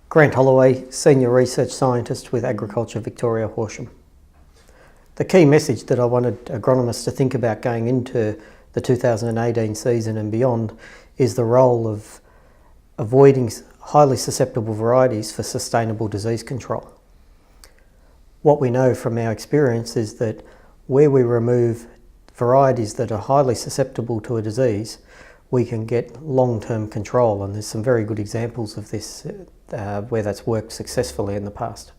Grant Hollaway, Senior Research Scientist with Agriculture Victoria, Horsham. The key message that I wanted agronomists to think about going into the 2018 season and beyond is the role of avoiding highly susceptible varieties for sustainable disease control. What we know from our experience is that where we remove varieties that are highly susceptible to a disease, we can get long-term control, and there's some very good examples of this where that's worked successfully in the past.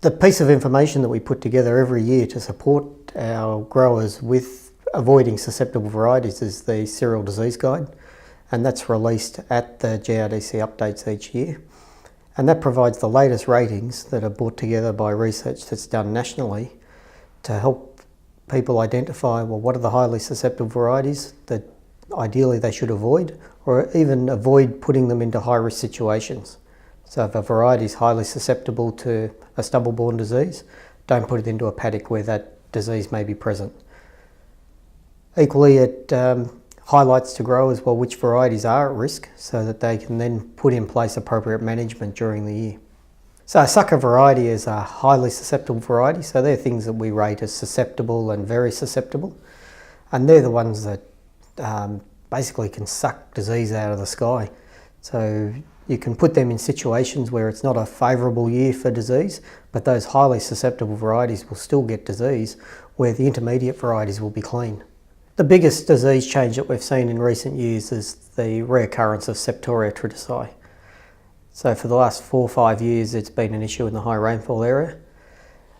The piece of information that we put together every year to support our growers with avoiding susceptible varieties is the Cereal Disease Guide, and that's released at the GRDC updates each year. And that provides the latest ratings that are brought together by research that's done nationally to help people identify, well, what are the highly susceptible varieties that ideally they should avoid, or even avoid putting them into high-risk situations. So if a variety is highly susceptible to a stubble-borne disease, don't put it into a paddock where that disease may be present. Equally, it highlights to growers, well, which varieties are at risk so that they can then put in place appropriate management during the year. So a sucker variety is a highly susceptible variety, so they're things that we rate as susceptible and very susceptible, and they're the ones that basically can suck disease out of the sky. So you can put them in situations where it's not a favourable year for disease, but those highly susceptible varieties will still get disease, where the intermediate varieties will be clean. The biggest disease change that we've seen in recent years is the reoccurrence of Septoria triticei. So for the last 4 or 5 years it's been an issue in the high rainfall area,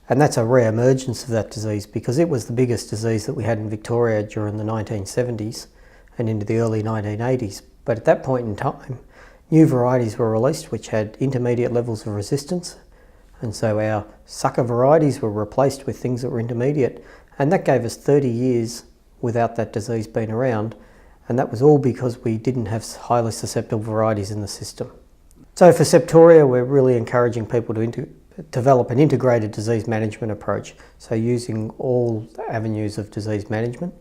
and that's a re-emergence of that disease because it was the biggest disease that we had in Victoria during the 1970s and into the early 1980s. But at that point in time, new varieties were released which had intermediate levels of resistance, and so our sucker varieties were replaced with things that were intermediate, and that gave us 30 years without that disease being around, and that was all because we didn't have highly susceptible varieties in the system. So for Septoria, we're really encouraging people to develop an integrated disease management approach, so using all avenues of disease management.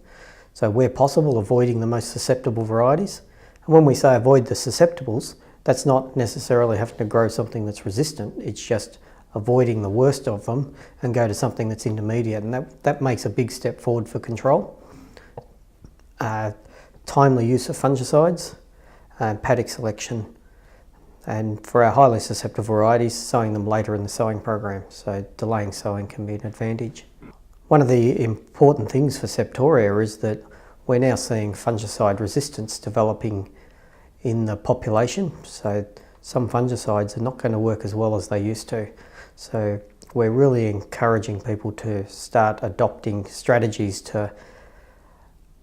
So where possible, avoiding the most susceptible varieties. And when we say avoid the susceptibles, that's not necessarily having to grow something that's resistant, it's just avoiding the worst of them and go to something that's intermediate, and that makes a big step forward for control. Timely use of fungicides, paddock selection, and for our highly susceptible varieties, sowing them later in the sowing program, so delaying sowing can be an advantage. One of the important things for Septoria is that we're now seeing fungicide resistance developing in the population, so some fungicides are not going to work as well as they used to. So we're really encouraging people to start adopting strategies to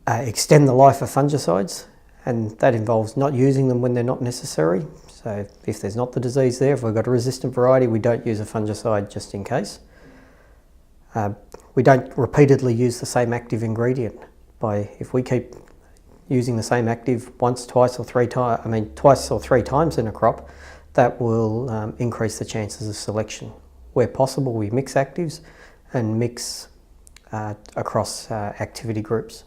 extend the life of fungicides, and that involves not using them when they're not necessary. So if there's not the disease there, if we've got a resistant variety, we don't use a fungicide just in case. We don't repeatedly use the same active ingredient. If we keep using the same active twice or three times in a crop, that will increase the chances of selection. Where possible, we mix actives and mix across activity groups.